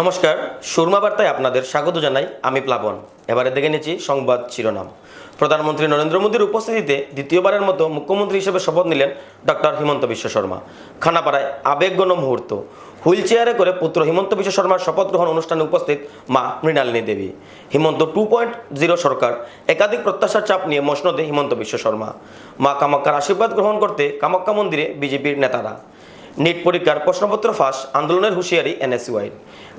নমস্কার, সুরমা বার্তায় আপনাদের স্বাগত জানাই। আমি প্লাবন। এবারে দেখে নিচ্ছি সংবাদ শিরোনাম। প্রধানমন্ত্রী নরেন্দ্র মোদীর উপস্থিতিতে দ্বিতীয়বারের মতো মুখ্যমন্ত্রী হিসেবে শপথ নিলেন ডক্টর হিমন্ত বিশ্ব শর্মা। খানাপাড়ায় আবেগঘন মুহূর্ত। হুইল চেয়ারে করে পুত্র হিমন্ত বিশ্ব শর্মার শপথ গ্রহণ অনুষ্ঠানে উপস্থিত মা মৃণালিনী দেবী। হিমন্ত 2.0 সরকার, একাধিক প্রত্যাশার চাপ নিয়ে মসনদে হিমন্ত বিশ্ব শর্মা। মা কামাখ্যার আশীর্বাদ গ্রহণ করতে কামাখ্যা মন্দিরে বিজেপির নেতারা। নিট পরীক্ষার প্রশ্নপত্র ফাঁস, আন্দোলনের হুঁশিয়ারি এনএসইউআই।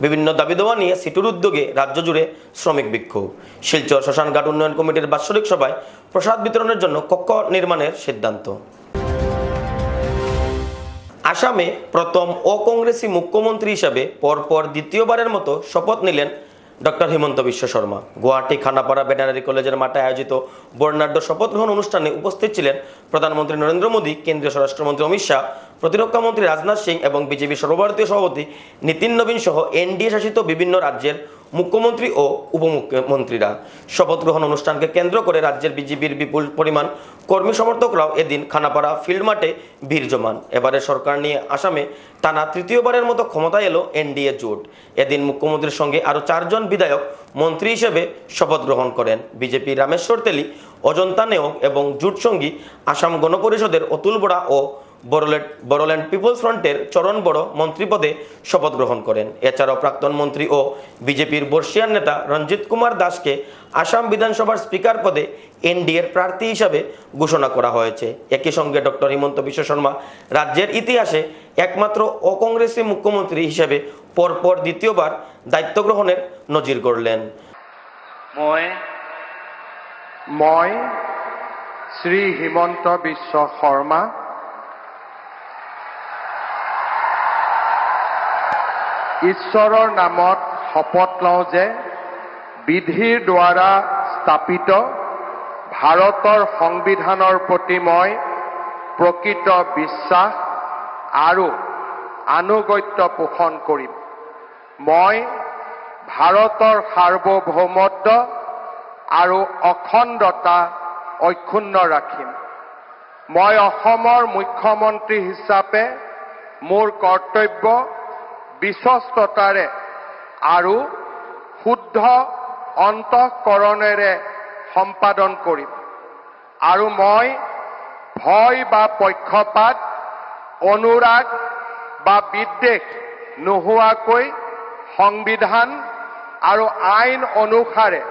বিভিন্ন দাবি দেওয়া নিয়ে সিটুর উদ্যোগে রাজ্য জুড়ে শ্রমিক বিক্ষোভ। শিলচর শ্মশানঘাট উন্নয়ন কমিটির বাৎসরিক সভায় প্রসাদ বিতরণের জন্য কক্ষ নির্মাণের সিদ্ধান্ত। আসামে প্রথম অকংগ্রেসি মুখ্যমন্ত্রী হিসাবে পরপর দ্বিতীয়বারের মতো শপথ নিলেন ডক্টর হিমন্ত বিশ্ব শর্মা। গুয়াহাটি খানাপাড়া ভেটেরিনারি কলেজের মাঠে আয়োজিত বর্ণাঢ্য শপথ গ্রহণ অনুষ্ঠানে উপস্থিত ছিলেন প্রধানমন্ত্রী নরেন্দ্র মোদী, কেন্দ্রীয় স্বরাষ্ট্রমন্ত্রী অমিত শাহ, প্রতিরক্ষা মন্ত্রী রাজনাথ সিং এবং বিজেপি সর্বভারতীয় সভাপতি নীতিন নবীন সহ এনডিএ শাসিত বিভিন্ন রাজ্যের মুখ্যমন্ত্রী ও উপমুখ্যমন্ত্রীরা। শপথ গ্রহণ অনুষ্ঠানকে কেন্দ্র করে রাজ্যের বিজেপির বিপুল পরিমাণ কর্মী সমর্থকরাও এদিন খানাপাড়া ফিল্ড মাঠে ভিড় জমান। এবারে সরকার নিয়ে আসামে টানা তৃতীয়বারের মতো ক্ষমতায় এলো এনডিএ জোট। এদিন মুখ্যমন্ত্রীর সঙ্গে আরও 4 জন বিধায়ক মন্ত্রী হিসেবে শপথ গ্রহণ করেন। বিজেপি রামেশ্বর তেলি, অজন্তা নেওগ এবং জোট সঙ্গী আসাম গণপরিষদের অতুল বরা ও বড়োল্যান্ড পিপলস ফ্রন্টের চরণ বড় মন্ত্রী পদে শপথ গ্রহণ করেন। এছাড়াও প্রাক্তন মন্ত্রী ও বিজেপির বর্ষিয়ান নেতা রঞ্জিত কুমার দাসকে আসাম বিধানসভার স্পিকার পদে এনডিএর প্রার্থী হিসাবে ঘোষণা করা হয়েছে। একই সঙ্গে ডক্টর হিমন্ত বিশ্ব শর্মা রাজ্যের ইতিহাসে একমাত্র অকংগ্রেসি মুখ্যমন্ত্রী হিসেবে পরপর দ্বিতীয়বার দায়িত্ব গ্রহণের নজির গড়লেন। মই শ্রী হিমন্ত বিশ্ব শর্মা ঈশ্বৰৰ নামত শপথ লওঁ যে বিধিৰ দ্বাৰা স্থাপিত ভাৰতৰ সংবিধানৰ প্ৰতি মই প্ৰকৃত বিশ্বাস আৰু আনুগত্য পোষণ কৰিম। মই ভাৰতৰ সাৰ্বভৌমত্ব আৰু অখণ্ডতা অক্ষুণ্ণ ৰাখিম। মই অসমৰ মুখ্যমন্ত্ৰী হিচাপে মোৰ কৰ্তব্য বিশ্বস্ততাৰে আৰু শুদ্ধ অন্তঃকৰণেৰে সম্পাদন কৰিম আৰু মই ভয় বা পক্ষপাত, অনুৰাগ বা বিদ্বেষ নোহোৱাকৈ সংবিধান আৰু আইন অনুসাৰে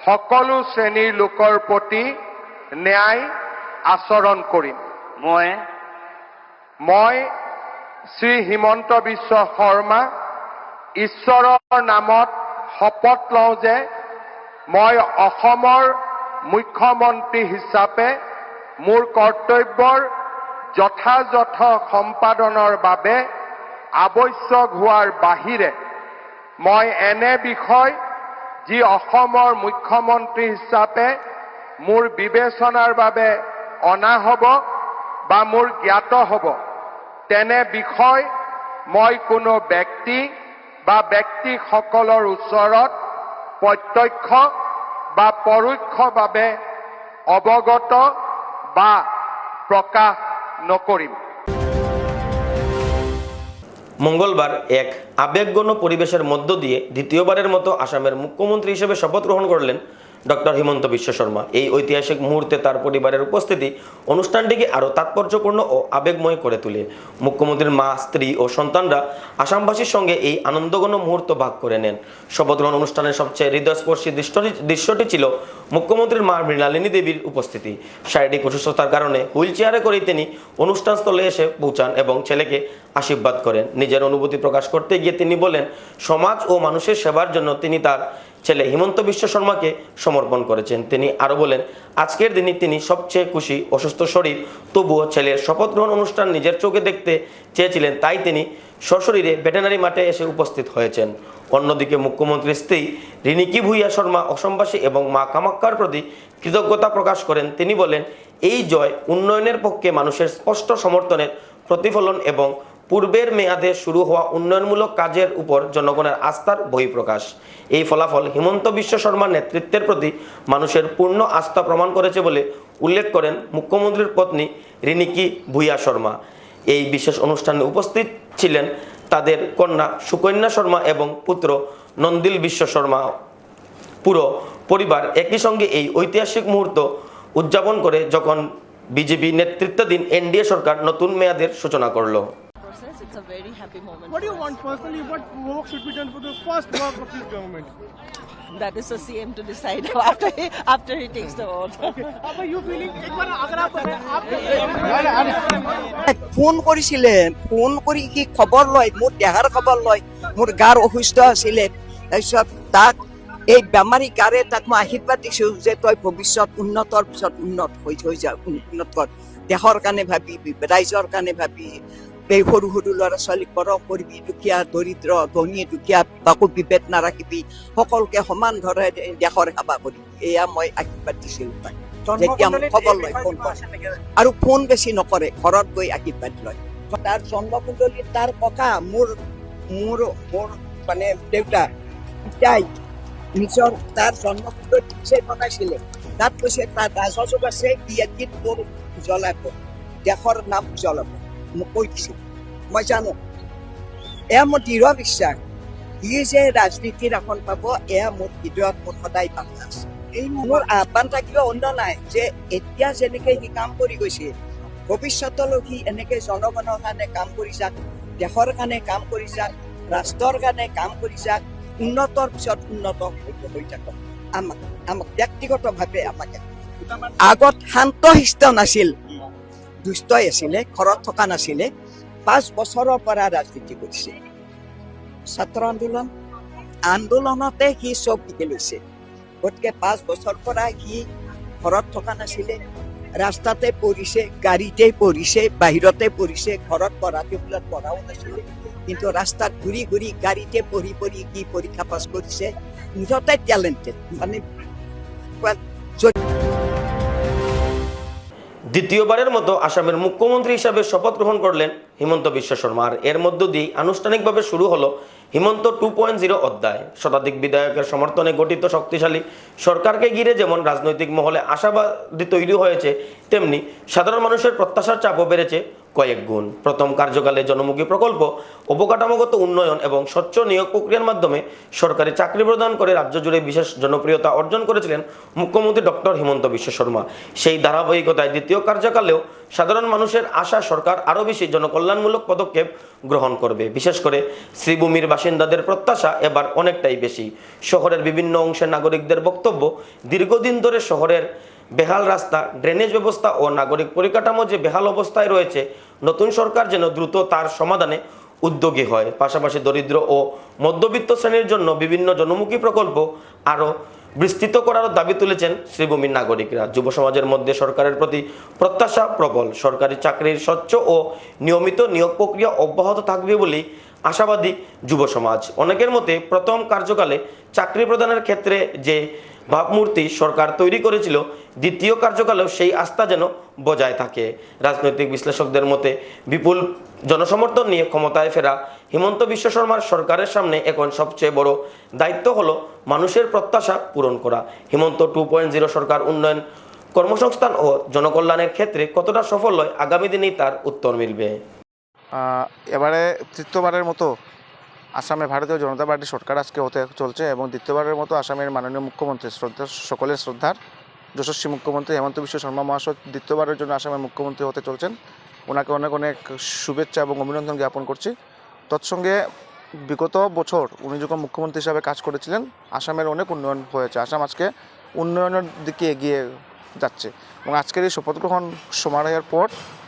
সকলো শ্ৰেণীৰ লোকৰ প্ৰতি ন্যায় আচৰণ কৰিম। মই শ্ৰী হিমন্ত বিশ্ব শৰ্মা ঈশ্বৰৰ নামত শপথ লওঁ যে মই অসমৰ মুখ্যমন্ত্ৰী হিচাপে মোৰ কৰ্তব্যৰ যথাযথ সম্পাদনৰ বাবে আৱশ্যক হোৱাৰ বাহিৰে মই এনে বিষয় যি অসমৰ মুখ্যমন্ত্ৰী হিচাপে মোৰ বিবেচনাৰ বাবে অনা হ'ব বা মোৰ জ্ঞাত হ'ব তেনে বিষয় মই কোনো ব্যক্তি বা ব্যক্তিসকলৰ ওচৰত প্ৰত্যক্ষ বা পৰোক্ষভাৱে অৱগত বা প্ৰকাশ নকৰিম। মঙ্গলবার এক আবেগঘন পরিবেশের মধ্য দিয়ে দ্বিতীয়বারের মতো আসামের মুখ্যমন্ত্রী হিসেবে শপথ গ্রহণ করলেন ডক্টর হিমন্ত বিশ্ব শর্মা। এই ঐতিহাসিক মুহূর্তে তার পরিবারের উপস্থিতি অনুষ্ঠানটিকে আরও তাৎপর্যপূর্ণ ও আবেগময় করে তোলে। মুখ্যমন্ত্রীর মা, স্ত্রী ও সন্তানরা আসামবাসীর সঙ্গে এই আনন্দঘন মুহূর্ত ভাগ করে নেন। শপথ গ্রহণ অনুষ্ঠানের সবচেয়ে হৃদয়স্পর্শী দৃশ্যটি ছিল মুখ্যমন্ত্রীর মা মৃণালিনী দেবীর উপস্থিতি। শারীরিক অসুস্থতার কারণে হুইল চেয়ারে করেই তিনি অনুষ্ঠানস্থলে এসে পৌঁছান এবং ছেলেকে আশীর্বাদ করেন। নিজের অনুভূতি প্রকাশ করতে গিয়ে তিনি বলেন, সমাজ ও মানুষের সেবার জন্য তিনি তার ছেলে হিমন্ত বিশ্ব শর্মাকে সমর্পণ করেছেন। তিনি আরও বলেন, আজকের দিনে তিনি সবচেয়ে খুশি। অসুস্থ শরীর, তবুও ছেলের শপথ গ্রহণ অনুষ্ঠান নিজের চোখে দেখতে চেয়েছিলেন, তাই তিনি সশরীরে ভেটেরিনারি মাঠে এসে উপস্থিত হয়েছেন। অন্যদিকে মুখ্যমন্ত্রীর স্ত্রী রিনিকি ভূঁইয়া শর্মা অসমবাসী এবং মা কামাখ্যার প্রতি কৃতজ্ঞতা প্রকাশ করেন। তিনি বলেন, এই জয় উন্নয়নের পক্ষে মানুষের স্পষ্ট সমর্থনের প্রতিফলন এবং পূর্বের মেয়াদে শুরু হওয়া উন্নয়নমূলক কাজের উপর জনগণের আস্থার বহিঃপ্রকাশ। এই ফলাফল হিমন্ত বিশ্ব শর্মার নেতৃত্বের প্রতি মানুষের পূর্ণ আস্থা প্রমাণ করেছে বলে উল্লেখ করেন মুখ্যমন্ত্রীর পত্নী রিনিকি ভূঁইয়া শর্মা। এই বিশেষ অনুষ্ঠানে উপস্থিত ছিলেন তাদের কন্যা সুকন্যা শর্মা এবং পুত্র নন্দিল বিশ্ব শর্মা পুরো পরিবার একই সঙ্গে এই ঐতিহাসিক মুহূর্ত উদযাপন করে যখন বিজেপি নেতৃত্বাধীন এনডিএ সরকার নতুন মেয়াদের সূচনা করলো। It's a very happy moment. What do you want personally? What work should be done for the first work of this government? That is the CM to decide after he takes the oath. How are you feeling? एक बार अगर आप phone কৰিছিলে, phone কৰি কি খবৰ লয়, মোৰ দেহাৰ খবৰ লয়, মোৰ গাৰ অসুস্থ আছিলে। তাৰপিছত তাক এই বেমাৰী গাৰে তাক মই আশীৰ্বাদ দিছো যে তই ভৱিষ্যত উন্নতৰ পিছত উন্নত হৈ যা, উন্নত কৰ, দেশৰ কাৰণে ভাবিবি, ৰাইজৰ কাৰণে ভাবি, এই সৰু সৰু ল'ৰা ছোৱালীক পৰখ কৰিবি, দুখীয়া দৰিদ্ৰ ধনী দুখীয়া কাকো বিভেদ নাৰাখিবি, সকলোকে সমান ধৰে দেশৰ সেৱা কৰিবি, এয়া মই আশীৰ্বাদ দিছিলো তাক। যেতিয়া খবৰ লয় ফোন কৰে আৰু ফোন বেছি নকৰে, ঘৰত গৈ আশীৰ্বাদ লয়। তাৰ জন্মকুণ্ডলীত তাৰ ককা মোৰ মোৰ মোৰ মানে দেউতা পিতাই নিজৰ তাৰ জন্মকুণ্ডলীত বনাইছিলে, তাত কৈছে তাৰ ৰাজযোগ আছে, বিয়াটিত মোৰ জ্বলাব, দেশৰ নাম জ্বলাব, মোক কৈ দিছিল, মই জানো। এয়া মোৰ দৃঢ় বিশ্বাস, ই যে ৰাজনীতিৰ আসন পাব এয়া মোৰ হৃদয়ত মোৰ সদায় বান্ধা আছে। এই মোৰ আহ্বান থাকিব অন্য নাই যে এতিয়া যেনেকে সি কাম কৰি গৈছে ভৱিষ্যতলৈ সি এনেকে জনগণৰ কাৰণে কাম কৰি যাক, দেশৰ কাৰণে কাম কৰি যাক, ৰাষ্ট্ৰৰ কাৰণে কাম কৰি যাক, উন্নতৰ পিছত উন্নত হৈ থাকক। আমাক ব্যক্তিগতভাৱে আমাকে আগত শান্ত শিষ্ট নাছিল, দুষ্টই আছিলে, ঘৰত থকা নাছিলে, 5 বছৰৰ পৰা ৰাজনীতি কৰিছে। ছাত্ৰ আন্দোলনতে সি চব শিকি লৈছে। গতিকে 5 বছৰ পৰা সি ঘৰত থকা নাছিলে, ৰাস্তাতে পঢ়িছে, গাড়ীতে পঢ়িছে, বাহিৰতে পঢ়িছে, ঘৰত পঢ়া টেবুলত পঢ়াও নাছিলে, কিন্তু ৰাস্তাত ঘূৰি ঘূৰি গাড়ীতে পঢ়ি পঢ়ি সি পৰীক্ষা পাছ কৰিছে। মুঠতে টেলেণ্টেড, মানে দ্বিতীয়বারের মতো আসামের মুখ্যমন্ত্রী হিসাবে শপথ গ্রহণ করলেন হিমন্ত বিশ্ব শর্মা। আর এর মধ্য দিয়ে আনুষ্ঠানিকভাবে শুরু হলো হিমন্ত 2.0 অধ্যায়। শতাধিক বিধায়কের সমর্থনে গঠিত শক্তিশালী সরকারকে ঘিরে যেমন রাজনৈতিক মহলে আশাবাদী তৈরি হয়েছে, তেমনি সাধারণ মানুষের প্রত্যাশার চাপও বেড়েছে কয়েক গুণ। প্রথম কার্যকালে জনমুখী প্রকল্প, অবকাঠামোগত উন্নয়ন এবং স্বচ্ছ নিয়োগ প্রক্রিয়ার মাধ্যমে সরকারি চাকরি প্রদান করে রাজ্য জুড়ে বিশেষ জনপ্রিয়তা অর্জন করেছিলেন মুখ্যমন্ত্রী ডক্টর হিমন্ত বিশ্ব শর্মা। সেই ধারাবাহিকতায় দ্বিতীয় কার্যকালেও সাধারণ মানুষের আশা সরকার আরও বেশি জনকল্যাণমূলক পদক্ষেপ গ্রহণ করবে। বিশেষ করে শ্রীভূমির বাসিন্দাদের প্রত্যাশা এবার অনেকটাই বেশি। শহরের বিভিন্ন অংশের নাগরিকদের বক্তব্য, দীর্ঘদিন ধরে শহরের বেহাল রাস্তা, ড্রেনেজ ব্যবস্থা ও নাগরিক পরিকাঠামো যে বেহাল অবস্থায় রয়েছে, নতুন সরকার যেন দ্রুত তার সমাধানে উদ্যোগী হয়। পাশাপাশি দরিদ্র ও মধ্যবিত্ত শ্রেণীর জন্য বিভিন্ন জনমুখী প্রকল্প আরও বিস্তৃত করার দাবি তুলেছেন শ্রীভূমির নাগরিকরা। যুব সমাজের মধ্যে সরকারের প্রতি প্রত্যাশা প্রবল। সরকারি চাকরির স্বচ্ছ ও নিয়মিত নিয়োগ প্রক্রিয়া অব্যাহত থাকবে বলেই আশাবাদী যুব সমাজ। অনেকের মতে প্রথম কার্যকালে চাকরি প্রদানের ক্ষেত্রে যে ভাবমূর্তি সরকার তৈরি করেছিল, দ্বিতীয় কার্যকালেও সেই আস্থা যেন বজায় থাকে। রাজনৈতিক বিশ্লেষকদের মতে বিপুল জনসমর্থন নিয়ে ক্ষমতায় ফেরা হিমন্ত বিশ্ব শর্মার সরকারের সামনে এখন সবচেয়ে বড় দায়িত্ব হলো মানুষের প্রত্যাশা পূরণ করা। হিমন্ত 2.0 সরকার উন্নয়ন, কর্মসংস্থান ও জনকল্যাণের ক্ষেত্রে কতটা সফল হয়, আগামী দিনেই তার উত্তর মিলবে। এবারে তৃতীয়বারের মতো আসামে ভারতীয় জনতা পার্টি সরকার আজকে হতে চলছে এবং দ্বিতীয়বারের মতো আসামের মাননীয় মুখ্যমন্ত্রী সকলের শ্রদ্ধার যশস্বী মুখ্যমন্ত্রী হিমন্ত বিশ্ব শর্মা মহাশয় দ্বিতীয়বারের জন্য আসামের মুখ্যমন্ত্রী হতে চলছেন। ওনাকে অনেক অনেক শুভেচ্ছা এবং অভিনন্দন জ্ঞাপন করছি। তৎসঙ্গে বিগত বছর উনি যখন মুখ্যমন্ত্রী হিসাবে কাজ করেছিলেন, আসামের অনেক উন্নয়ন হয়েছে। আসাম আজকে উন্নয়নের দিকে এগিয়ে যাচ্ছে এবং আজকের এই শপথ গ্রহণ সমারোহের পর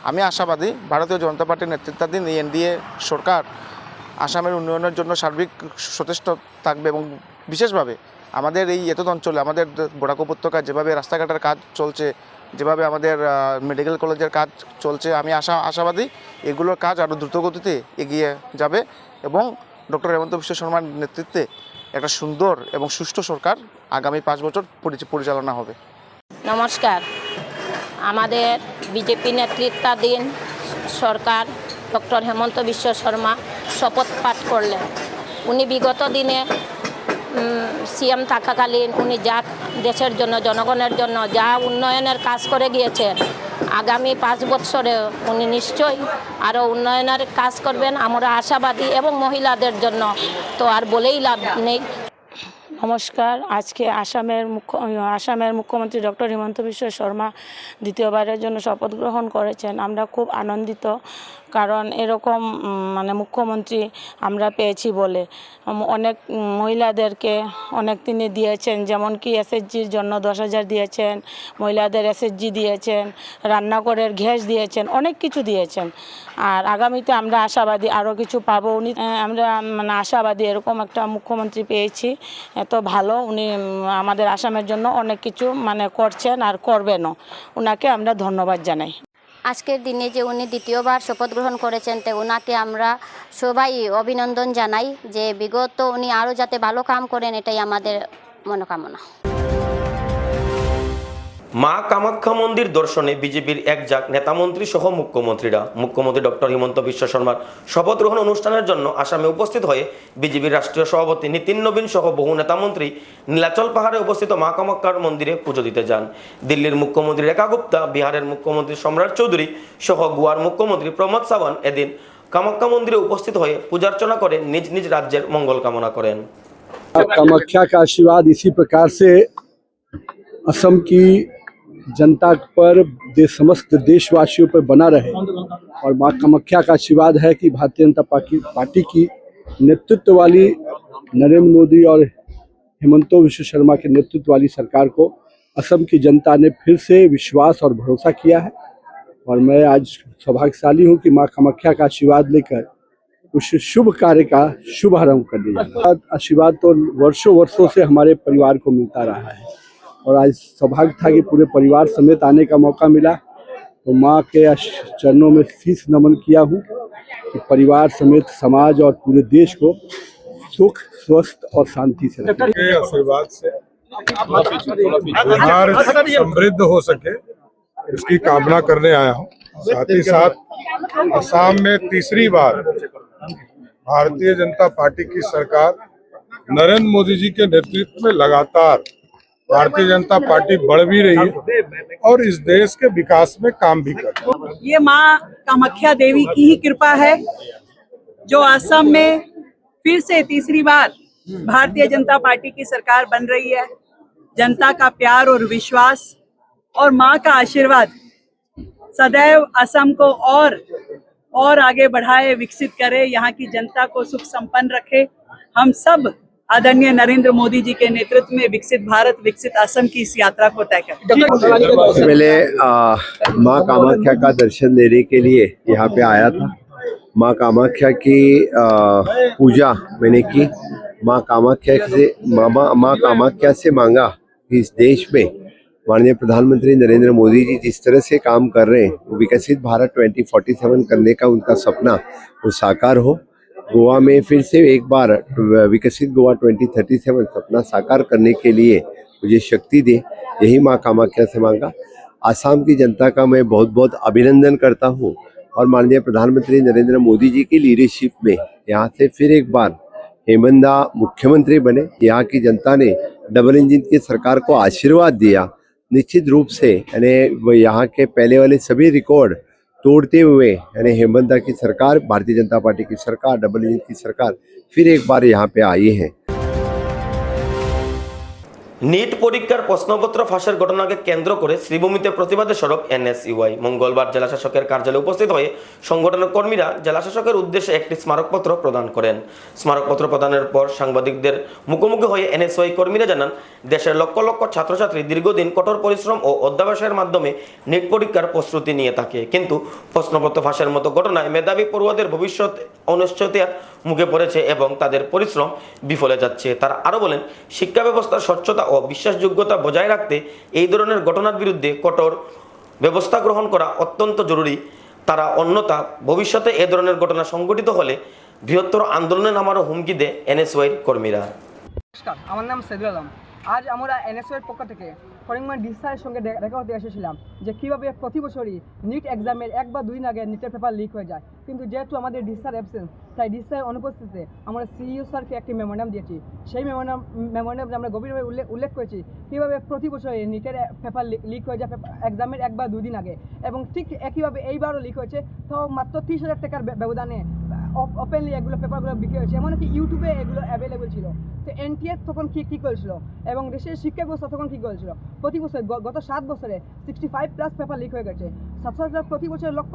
আমি আশাবাদী ভারতীয় জনতা পার্টির নেতৃত্বাধীন এই এনডিএ সরকার আসামের উন্নয়নের জন্য সার্বিক সচেষ্ট থাকবে এবং বিশেষভাবে আমাদের এই এতদ অঞ্চলে, আমাদের বরাক উপত্যকায় যেভাবে রাস্তাঘাটের কাজ চলছে, যেভাবে আমাদের মেডিকেল কলেজের কাজ চলছে, আমি আশাবাদী এগুলোর কাজ আরও দ্রুতগতিতে এগিয়ে যাবে এবং ডক্টর হিমন্ত বিশ্ব শর্মার নেতৃত্বে একটা সুন্দর এবং সুষ্ঠু সরকার আগামী 5 বছর পরিচালনা হবে। নমস্কার। আমাদের বিজেপি নেতৃত্বাধীন সরকার ডক্টর হেমন্ত বিশ্ব শর্মা শপথ পাঠ করলেন। উনি বিগত দিনে সিএম থাকাকালীন উনি যা দেশের জন্য, জনগণের জন্য যা উন্নয়নের কাজ করে গিয়েছেন, আগামী 5 বছরে উনি নিশ্চয়ই আরও উন্নয়নের কাজ করবেন, আমরা আশাবাদী। এবং মহিলাদের জন্য তো আর বলেই লাভ নেই। নমস্কার। আজকে আসামের মুখ্যমন্ত্রী ডক্টর হিমন্ত বিশ্ব শর্মা দ্বিতীয়বারের জন্য শপথ গ্রহণ করেছেন। আমরা খুব আনন্দিত, কারণ এরকম মুখ্যমন্ত্রী আমরা পেয়েছি বলে। অনেক মহিলাদেরকে অনেক তিনি দিয়েছেন, যেমন কি এসএসজির জন্য 10,000 দিয়েছেন, মহিলাদের এসএসজি দিয়েছেন, রান্নাঘরের গ্যাস দিয়েছেন, অনেক কিছু দিয়েছেন। আর আগামীতে আমরা আশাবাদী আরও কিছু পাবো। উনি আমরা আশাবাদী এরকম একটা মুখ্যমন্ত্রী পেয়েছি, এত ভালো। উনি আমাদের আসামের জন্য অনেক কিছু করছেন আর করবেনও। ওনাকে আমরা ধন্যবাদ জানাই। আজকের দিনে যে উনি দ্বিতীয়বার শপথ গ্রহণ করেছেন, তো ওনাকে আমরা সবাই অভিনন্দন জানাই, যে বিগত উনি আরও যাতে ভালো কাম করেন, এটাই আমাদের মনোকামনা। মা কামাখ্যা মন্দির দর্শনে বিজেপির একজাক নেতামন্ত্রী সহ মুখ্যমন্ত্রীরা। মুখ্যমন্ত্রী ডক্টর হিমন্ত বিশ্ব শর্মার শপথ গ্রহণ অনুষ্ঠানের জন্য আসামে উপস্থিত হয়ে বিজেপির রাষ্ট্রীয় সভাপতি নীতিন নবীন সহ বহু নেতামন্ত্রী নীলাচল পাহাড়ে উপস্থিত মা কামাখ্যার মন্দিরে পুজো দিতে যান। দিল্লির মুখ্যমন্ত্রী রেখা গুপ্তা, বিহারের মুখ্যমন্ত্রী সম্রাট চৌধুরী সহ গোয়ার মুখ্যমন্ত্রী প্রমোদ সাওয়ান্ত এদিন কামাখ্যা মন্দিরে উপস্থিত হয়ে পূজার্চনা করে নিজ নিজ রাজ্যের মঙ্গল কামনা করেন। कामाख्या का आशीर्वाद इसी प्रकार से असम की जनता पर समस्त देशवासियों पर बना रहे, और माँ कामाख्या का आशीर्वाद है कि भारतीय जनता पार्टी की नेतृत्व वाली नरेंद्र मोदी और हिमंत बिश्व शर्मा के नेतृत्व वाली सरकार को असम की जनता ने फिर से विश्वास और भरोसा किया है। और मैं आज सौभाग्यशाली हूँ कि माँ कामाख्या का आशीर्वाद लेकर उस शुभ कार्य का शुभारंभ कर दिया। आशीर्वाद तो वर्षों से हमारे परिवार को मिलता रहा है, और आज सौभाग्य था कि पूरे परिवार समेत आने का मौका मिला। तो माँ के चरणों में शीश नमन किया हूँ कि परिवार समेत समाज और पूरे देश को सुख, स्वस्थ और शांति से रखें। आशीर्वाद से बिहार समृद्ध हो सके, इसकी कामना करने आया हूँ। साथ ही साथ असम में तीसरी बार भारतीय जनता पार्टी की सरकार नरेंद्र मोदी जी के नेतृत्व में लगातार भारतीय जनता पार्टी बढ़ भी रही है और इस देश के विकास में काम भी कर रही है। ये माँ कामाख्या देवी की ही कृपा है, जो असम में फिर से तीसरी बार भारतीय जनता पार्टी की सरकार बन रही है। जनता का प्यार और विश्वास और माँ का आशीर्वाद सदैव असम को और आगे बढ़ाए, विकसित करे, यहाँ की जनता को सुख संपन्न रखे। हम सब आदरणीय नरेंद्र मोदी जी के नेतृत्व में विकसित भारत, विकसित असम की इस यात्रा को तय करें। पहले माँ कामाख्या का दर्शन लेने के लिए यहाँ पे आया था। माँ कामाख्या की पूजा मैंने की। माँ कामाख्या से मांगा कि इस देश में माननीय प्रधानमंत्री नरेंद्र मोदी जी जिस तरह से काम कर रहे हैं, वो विकसित भारत 2047 करने का उनका सपना वो साकार हो। गोवा में फिर से एक बार विकसित गोवा 2037 सपना साकार करने के लिए मुझे शक्ति दे, यही माँ कामाख्या से मांगा। आसाम की जनता का मैं बहुत बहुत अभिनंदन करता हूँ, और माननीय प्रधानमंत्री नरेंद्र मोदी जी की लीडरशिप में यहाँ से फिर एक बार हेमंत मुख्यमंत्री बने। यहाँ की जनता ने डबल इंजन की सरकार को आशीर्वाद दिया। निश्चित रूप से यानी यहाँ के पहले वाले सभी रिकॉर्ड तोड़ते हुए यानी हेमंत की सरकार, भारतीय जनता पार्टी की सरकार, डबल इंजन की सरकार फिर एक बार यहाँ पे आई है। নিট পরীক্ষার প্রশ্নপত্র ফাঁসের ঘটনাকে কেন্দ্র করে শ্রীভূমিতে প্রতিবাদে সরব এনএসইউআই। মঙ্গলবার জেলা শাসকের কার্যালয়ে উপস্থিত হয়ে সংগঠনের কর্মীরা জেলা শাসকের উদ্দেশ্যে একটি স্মারকপত্র প্রদান করেন। স্মারকপত্র প্রদানের পর সাংবাদিকদের মুখোমুখি হয়ে এনএসইউআই কর্মীরা জানান, দেশের লক্ষ লক্ষ ছাত্রছাত্রী দীর্ঘদিন কঠোর পরিশ্রম ও অধ্যাবসায়ের মাধ্যমে নিট পরীক্ষার প্রস্তুতি নিয়ে থাকে, কিন্তু প্রশ্নপত্র ফাঁসের মতো ঘটনায় মেধাবী পড়ুয়াদের ভবিষ্যৎ অনিশ্চয়তার মুখে পড়েছে এবং তাদের পরিশ্রম বিফলে যাচ্ছে। তারা আরও বলেন, শিক্ষা ব্যবস্থার স্বচ্ছতা ও বিশ্বাসযোগ্যতা বজায় রাখতে এই ধরনের ঘটনার বিরুদ্ধে কঠোর ব্যবস্থা গ্রহণ করা অত্যন্ত জরুরি। তারা অন্যথা ভবিষ্যতে এই ধরনের ঘটনা সংঘটিত হলে বৃহত্তর আন্দোলনে নামারও হুমকি দেয় এনএসইউআই কর্মীরা। নমস্কার, আমার নাম সেদুল আলম। আজ আমরা এনএসইউআই পক্ষ থেকে ফরিংমান ডিসি স্যারের সঙ্গে দেখা হতে এসেছিলাম যে কীভাবে প্রতি বছরই নিট এক্সামের 1 বা 2 দিন আগে নিটের পেপার লিক হয়ে যায়, কিন্তু যেহেতু আমাদের ডিসি স্যার অ্যাবসেন্স, তাই ডিসি স্যারের অনুপস্থিতিতে আমরা সিইও স্যারকে একটি মেমোরান্ডাম দিয়েছি। সেই মেমোরান্ডামে আমরা গভীরভাবে উল্লেখ করেছি কীভাবে প্রতি বছরই নিটের পেপার লিক হয়ে যায় এক্সামের 1 বা 2 দিন আগে, এবং ঠিক একইভাবে এইবারও লিক হয়েছে। তো মাত্র 30,000 টাকার ব্যবধানে ওপেনলি এগুলো পেপারগুলো বিক্রি হয়েছে, এমনকি ইউটিউবে এগুলো অ্যাভেলেবল ছিল। তো এনটিএ তখন কী করেছিল এবং দেশের শিক্ষা ব্যবস্থা তখন কী করেছিল? প্রতি বছর গত 7 বছরে 65+ পেপার লিক হয়ে গেছে। ছাত্রছাত্রীরা প্রতি বছর লক্ষ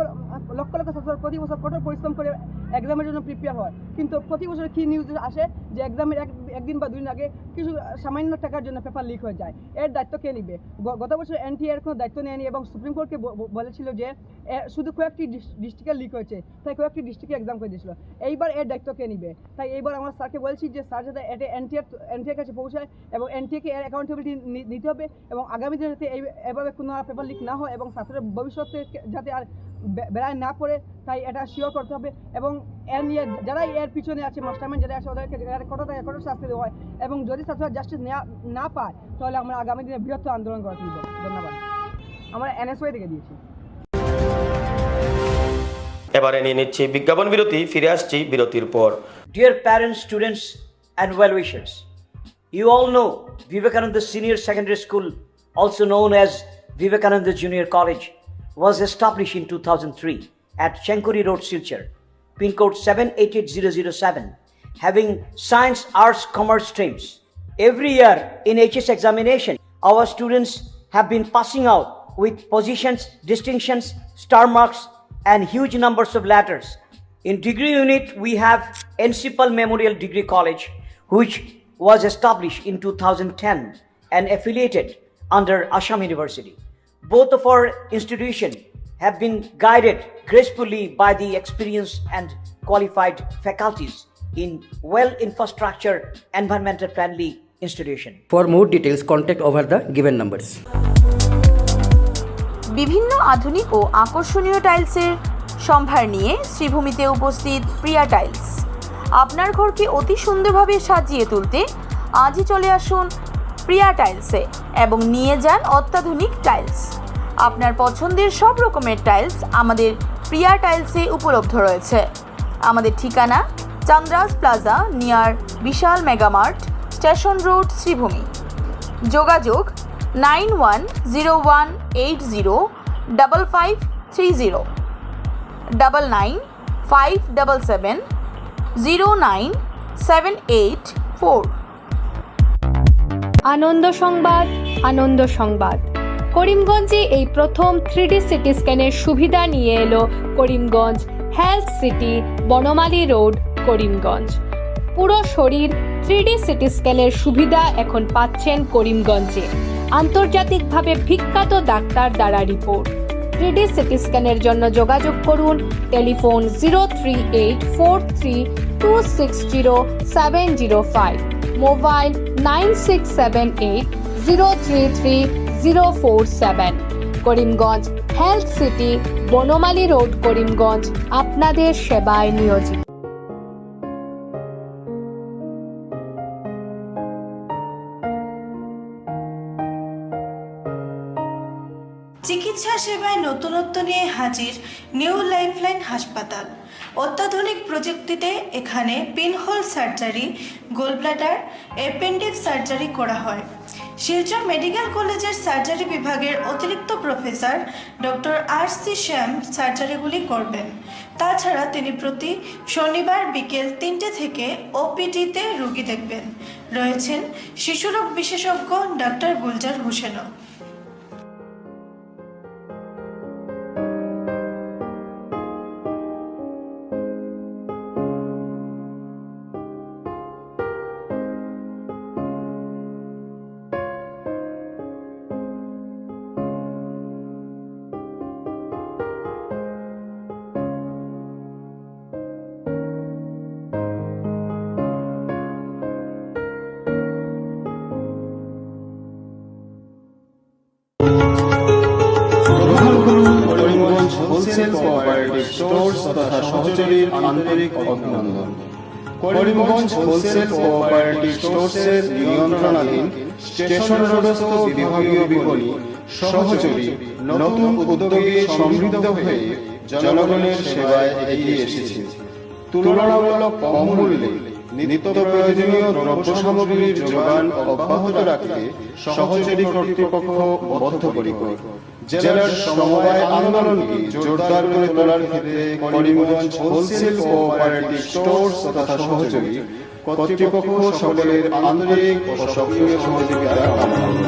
লক্ষ ছাত্রছাত্রীরা প্রতি বছর কঠোর পরিশ্রম করে এক্সামের জন্য প্রিপেয়ার হয়, কিন্তু প্রতি বছর কী নিউজ আসে যে এক্সামের একদিন বা 2 দিন আগে কিছু সামান্য টাকার জন্য পেপার লিক হয়ে যায়। এর দায়িত্ব কে নিবে? গত বছর এনটিএ এর কোনো দায়িত্ব নেয়নি এবং সুপ্রিম কোর্টকে বলেছিল যে শুধু কয়েকটি ডিস্ট্রিক্টে লিক হয়েছে, তাই কয়েকটি ডিস্ট্রিক্টে এক্সাম করে দিয়েছিল। এইবার এর দায়িত্ব কে নিবে? তাই এইবার আমরা স্যারকে বলছি যে স্যার যাতে এটা এনটিএর কাছে পৌঁছায় এবং এনটিএকে এর অ্যাকাউন্টেবিলিটি নিতে হবে এবং আগামী দিনে যাতে এভাবে কোনো পেপার লিক না হয় এবং ছাত্রের ভবিষ্যতে যাতে আর বেড়ায় না পড়ে, তাই এটা শিওর করতে হবে। এবং এর নিয়ে যারা এর পিছনে আছে, মাস্টারমাইন্ড যারা আছে, ওদেরকে কঠোর শাস্তি দেওয়া হয় এবং যদি ছাত্ররা জাস্টিস না পায় তাহলে আমরা আগামী দিনে বৃহত্তর আন্দোলন করে তুলব। ধন্যবাদ। আমরা এনএসওয়াই থেকে দিয়েছি। এবারে নিয়ে নিচ্ছি বিজ্ঞাপন বিরতি, ফিরে আসছি বিরতির পর। Dear parents, students and well-wishers, you all know Vivekananda Senior Secondary School, also known as Vivekananda Junior College, was established in 2003 at Chenkuri Road, Silchar, pin code 788007, having science, arts, commerce streams. Every year in HS examination, our students have been passing out with positions, distinctions, star marks, and huge numbers of letters. In degree unit, we have Encipal Memorial Degree College, which was established in 2010 and affiliated under Assam University. Both of our institutions have been guided gracefully by the experienced and qualified faculties in well-infrastructure, environmental-friendly institution. For more details, contact over the given numbers. বিভিন্ন আধুনিক ও আকর্ষণীয় টাইলসের সম্ভার নিয়ে শ্রীভূমিতে উপস্থিত প্রিয়া tiles. আপনার ঘরকে অতি সুন্দরভাবে সাজিয়ে তুলতে আজই চলে আসুন প্রিয়া টাইলসে এবং নিয়ে যান অত্যাধুনিক টাইলস। আপনার পছন্দের সব রকমের টাইলস আমাদের প্রিয়া টাইলসে উপলব্ধ রয়েছে। আমাদের ঠিকানা চান্দ্রাস প্লাজা নিয়ার বিশাল মেগামার্ট, স্টেশন রোড, শ্রীভূমি। যোগাযোগ 9101805530 9957709784। আনন্দ সংবাদ, আনন্দ সংবাদ। করিমগঞ্জে এই প্রথম 3D সিটি স্ক্যানের সুবিধা নিয়ে এলো Karimganj health city, Banamali road, Karimganj. পুরো শরীর 3D সিটি স্ক্যানের সুবিধা এখন পাচ্ছেন করিমগঞ্জে। আন্তর্জাতিকভাবে বিখ্যাত ডাক্তার দ্বারা রিপোর্ট। 3D সিটি স্ক্যানের জন্য যোগাযোগ করুন telephone 038432600705, mobile 9678033047। Karimganj health city, Banamali road, Karimganj আপনাদের সেবায় নিয়োজিত। চিকিৎসা সেবায় নতুনত্ব নিয়ে হাজির নিউ লাইফলাইন হাসপাতাল। অত্যাধুনিক প্রযুক্তিতে এখানে pinhole surgery, gallbladder, appendix surgery করা হয়। শিলচর মেডিকেল কলেজের সার্জারি বিভাগের অতিরিক্ত প্রফেসর ডক্টর RC শ্যাম সার্জারিগুলি করবেন। তাছাড়া তিনি প্রতি শনিবার বিকেল 3টে থেকে OPD-তে রোগী দেখবেন। রয়েছেন শিশুরোগ বিশেষজ্ঞ ডাক্তার গুলজার হোসেনও। হোলসেল কোঅপারেটিভ স্টোর্স তথা সহযোগীর আন্তরিক অভিনন্দন। করিমগঞ্জ হোলসেল কোঅপারেটিভ স্টোর্সের নিয়ন্ত্রণাধীন স্টেশন রোডস্থ বিভাগীয় বিপণী সহচরী নতুন উদ্যোগে সমৃদ্ধ হয়ে জনগণের সেবায় এগিয়ে এসেছে। তুলনামূলক কম মূল্যে নিত্য প্রয়োজনীয় দ্রব্য সামগ্রীর যোগান অব্যাহত রাখতে সহচরী কর্তৃপক্ষ বদ্ধপরিকর। জেলার সমবায় আন্দোলনকে জোরদার করে তোলার ক্ষেত্রে করিমগঞ্জ হোলসেল কোঅপারেটিভ স্টোরস তথা সহচরী কর্তৃপক্ষ সকলের আন্তরিক ও সক্রিয় সহযোগিতা কামনা করি।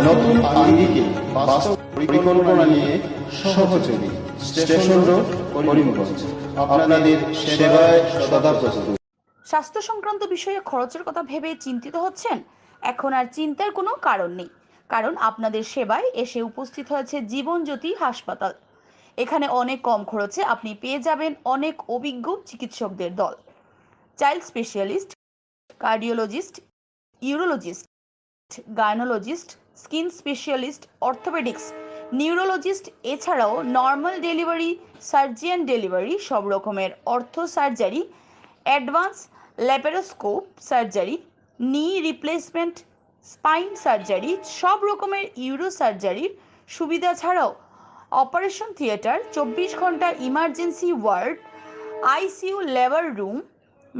নতুন আঙ্গিকে বাস্তব পরিকল্পনা নিয়ে সহচরী স্টেশন রোড করিমগঞ্জ আপনাদের সেবায় সদা প্রস্তুত। স্বাস্থ্য সংক্রান্ত বিষয়ে খরচের কথা ভেবে চিন্তিত হচ্ছেন? এখন আর চিন্তার কোনো কারণ নেই, কারণ আপনাদের সেবায় এসে উপস্থিত হয়েছে জীবনজ্যোতি হাসপাতাল। এখানে অনেক কম খরচে আপনি পেয়ে যাবেন অনেক অভিজ্ঞ চিকিৎসকদের দল। Child specialist, cardiologist, urologist, gynaecologist, skin specialist, orthopaedics, neurologist, এছাড়াও নর্মাল ডেলিভারি, সার্জিয়ান ডেলিভারি, সব রকমের ortho surgery, advance laparoscope surgery, knee replacement, spine surgery, সব রকমের ইউরো সার্জারির সুবিধা ছাড়াও অপারেশন থিয়েটার, 24 ঘন্টা emergency ward, ICU labour room,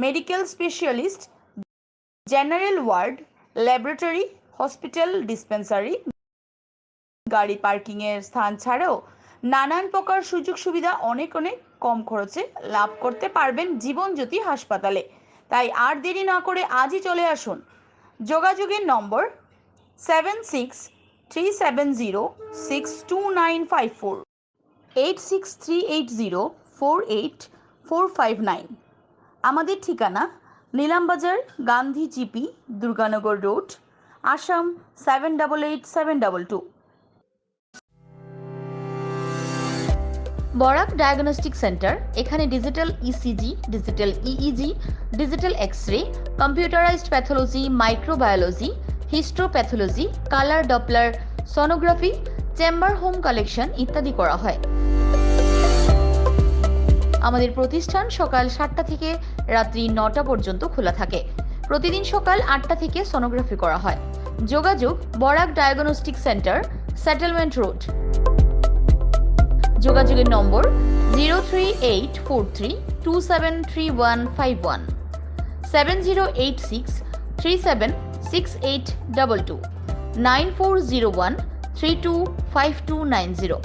medical specialist, general ward, laboratory, hospital dispensary, গাড়ি পার্কিংয়ের স্থান ছাড়াও নানান প্রকার সুযোগ সুবিধা অনেক কম খরচে লাভ করতে পারবেন জীবনজ্যোতি হাসপাতালে। তাই আর দেরি না করে আজই চলে আসুন। যোগাযোগের নম্বর 7637062954, 8638048459। আমাদের ঠিকানা Nilambazar, Gandhi GP, Durganagar road, Assam 788722। Barak diagnostic centre, এখানে digital ECG, digital EEG, digital x-ray, computerised pathology, microbiology, histopathology, colour Doppler sonography, chamber home collection ইত্যাদি করা হয়। আমাদের প্রতিষ্ঠান সকাল 7টা থেকে রাত্রি 9টা পর্যন্ত খোলা থাকে। প্রতিদিন সকাল 8টা থেকে সোনোগ্রাফি করা হয়। যোগাযোগ Barak diagnostic centre, settlement road. যোগাযোগের নম্বর 03843273151, 7086376822, 9401325290।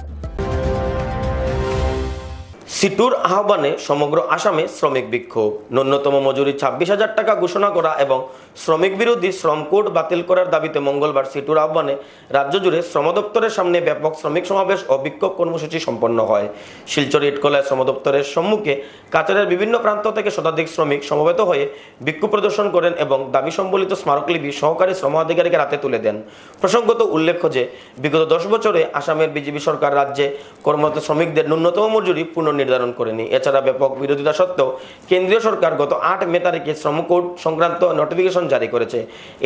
সিটুর আহ্বানে সমগ্র আসামে শ্রমিক বিক্ষোভ। ন্যূনতম মজুরি 26,000 টাকা ঘোষণা করা এবং শ্রমিক বিরোধী শ্রম কোড বাতিল করার দাবিতে মঙ্গলবার সিটুর আহ্বানে রাজ্য জুড়ে শ্রম দপ্তরের সামনে ব্যাপক শ্রমিক সমাবেশ ও বিক্ষোভ কর্মসূচি সম্পন্ন হয়। শিলচর ইটকলায় শ্রম দপ্তরের সম্মুখে কাছাড়ের বিভিন্ন প্রান্ত থেকে শতাধিক শ্রমিক সমবেত হয়ে বিক্ষোভ প্রদর্শন করেন এবং দাবি সম্বলিত স্মারকলিপি সহকারী শ্রম আধিকারিকের হাতে তুলে দেন। প্রসঙ্গত উল্লেখ্য যে বিগত 10 বছরে আসামের বিজেপি সরকার রাজ্যে কর্মরত শ্রমিকদের ন্যূনতম মজুরি পুনর্নির্ধারণ করেনি। এছাড়া ব্যাপক বিরোধিতা সত্ত্বেও কেন্দ্রীয় সরকার গত 8 মে তারিখে শ্রম কোড সংক্রান্ত নোটিফিকেশন জারি করেছে।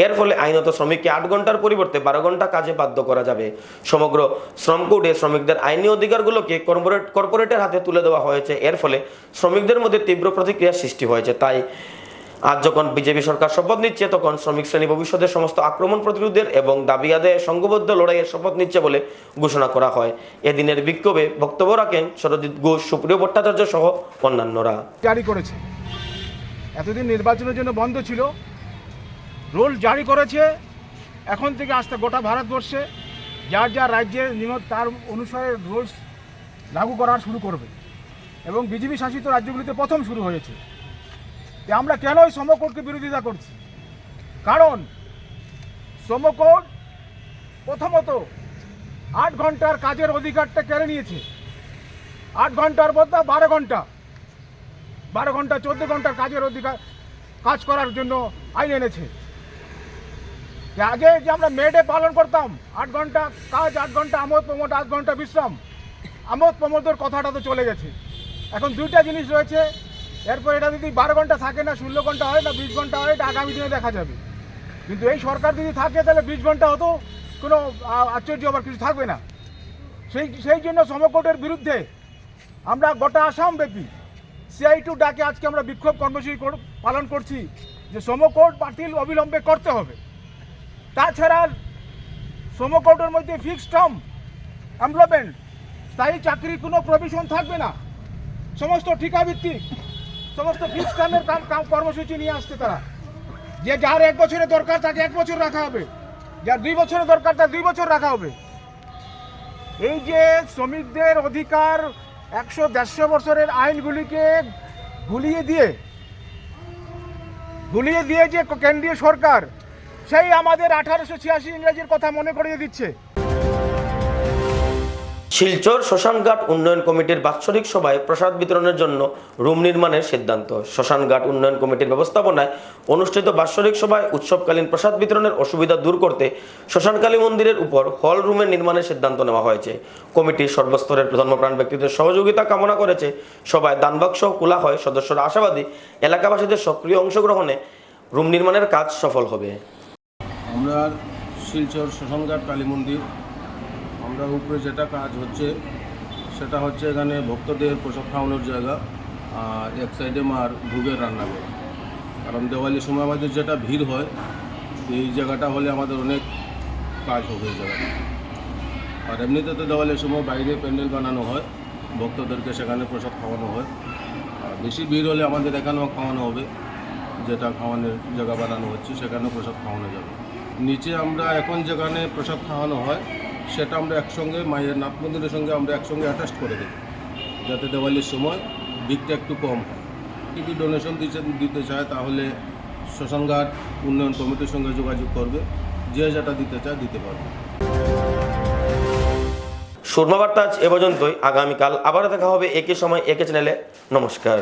এর ফলে আইনত শ্রমিককে 8 ঘন্টার পরিবর্তে 12 ঘন্টা কাজে বাধ্য করা যাবে। সমগ্র শ্রম কোডে শ্রমিকদের আইনি অধিকারগুলোকে কর্পোরেটের হাতে তুলে দেওয়া হয়েছে। এর ফলে শ্রমিকদের মধ্যে তীব্র প্রতিক্রিয়া সৃষ্টি হয়েছে। তাই আজ যখন বিজেপি সরকার শপথ নিচ্ছে, তখন শ্রমিক শ্রেণী ভবিষ্যতের সমস্ত আক্রমণ প্রতিরোধের এবং দাবি আদায়ে সংঘবদ্ধ লড়াইয়ের শপথ নিচ্ছে বলে ঘোষণা করা হয়। এদিনের বিক্ষোভে বক্তব্য রাখেন সরজিৎ ঘোষ, সুপ্রিয় ভট্টাচার্য সহ অন্যান্যরা। জারি করেছে, এতদিন নির্বাচনের জন্য বন্ধ ছিল, রুল জারি করেছে। এখন থেকে আস্তে গোটা ভারতবর্ষে যার যার রাজ্যের তার অনুসারে রুলস লাগু করা শুরু করবে এবং বিজেপি শাসিত রাজ্যগুলিতে প্রথম শুরু হয়েছে। আমরা কেন এই শ্রমকোডকে বিরোধিতা করছি? কারণ শ্রমকোড প্রথমত 8 ঘন্টার কাজের অধিকারটা কেড়ে নিয়েছে। 8 ঘন্টার বদলে 12 ঘন্টা 14 ঘন্টার কাজের অধিকার কাজ করার জন্য আইন এনেছে। আগে যে আমরা মেডে পালন করতাম, 8 ঘন্টা কাজ, 8 ঘন্টা আমোদ প্রমোদ, 8 ঘন্টা বিশ্রাম, আমোদ প্রমোদের কথাটা তো চলে গেছে। এখন দুইটা জিনিস রয়েছে। এরপর এটা যদি 12 ঘন্টা থাকে না, 16 ঘন্টা হয় না, 20 ঘন্টা হয়, এটা আগামী দিনে দেখা যাবে। কিন্তু এই সরকার যদি থাকে তাহলে 20 ঘন্টা হতো, কোনো আশ্চর্য আবার কিছু থাকবে না। সেই জন্য শ্রমকোডের বিরুদ্ধে আমরা গোটা আসামব্যাপী CI2 ডাকে আজকে আমরা বিক্ষোভ কর্মসূচি পালন করছি। যে সমকোর্ট বাতিল অবিলম্বে করতে হবে। তাছাড়া সমকোর্টের মধ্যে ফিক্সড টার্ম এমপ্লয়মেন্ট, স্থায়ী চাকরি কোনো প্রভিশন থাকবে না, সমস্ত ঠিকাভিত্তিক, সমস্ত ফিক্সড টার্মের কর্মসূচি নিয়ে আসছে তারা। যে যার 1 বছরের দরকার তাকে 1 বছর রাখা হবে, যার 2 বছরের দরকার তার 2 বছর রাখা হবে। এই যে শ্রমিকদের অধিকার 100-150 বছরের আইনগুলিকে গুলিয়ে দিয়ে যে কেন্দ্রীয় সরকার সেই আমাদের 1886 ইংরেজির কথা মনে করিয়ে দিচ্ছে। শিলচর শ্মশানঘাট উন্নয়ন কমিটির বাৎসরিক সভায় প্রসাদ বিতরণের জন্য রুম নির্মাণের সিদ্ধান্ত। শ্মশানঘাট উন্নয়ন কমিটির ব্যবস্থাপনায় অনুষ্ঠিত বাৎসরিক সভায় উৎসবকালীন প্রসাদ বিতরণের অসুবিধা দূর করতে শ্মশানকালী মন্দিরের উপর হল রুমের নির্মাণের সিদ্ধান্ত নেওয়া হয়েছে। কমিটির সর্বস্তরের ধর্মপ্রাণ ব্যক্তিদের সহযোগিতা কামনা করেছে। সভায় দানবাক্স খোলা হয়। সদস্যরা আশাবাদী এলাকাবাসীদের সক্রিয় অংশগ্রহণে রুম নির্মাণের কাজ সফল হবে। আমরা শিলচর শ্মশানঘাট কালী মন্দির, আমরা উপরে যেটা কাজ হচ্ছে সেটা হচ্ছে এখানে ভক্তদের প্রসাদ খাওয়ানোর জায়গা, আর এক সাইডে মার ভোগের রান্নাঘর। কারণ দেওয়ালির সময় আমাদের যেটা ভিড় হয়, এই জায়গাটা হলে আমাদের অনেক কাজ হবে এই জায়গাটা। আর এমনিতে তো দেওয়ালির সময় বাইরে প্যান্ডেল বানানো হয়, ভক্তদেরকে সেখানে প্রসাদ খাওয়ানো হয়। আর বেশি ভিড় হলে আমাদের এখানেও খাওয়ানো হবে, যেটা খাওয়ানোর জায়গা বানানো হচ্ছে সেখানেও প্রসাদ খাওয়ানো যাবে। নিচে আমরা এখন যেখানে প্রসাদ খাওয়ানো হয় সেটা আমরা একসঙ্গে মায়ের নাথ মন্দিরের সঙ্গে আমরা একসঙ্গে অ্যাটাচ করে দিই, যাতে দেওয়ালির সময় ভিড়টা একটু কম হয়। যদি ডোনেশন দিতে চায় তাহলে শ্মশানঘাট উন্নয়ন কমিটির সঙ্গে যোগাযোগ করবে, যে যেটা দিতে চায় দিতে পারবে। সুরমা বার্তা আজ এ পর্যন্তই। আগামীকাল আবার দেখা হবে একই সময় একই চ্যানেলে। নমস্কার।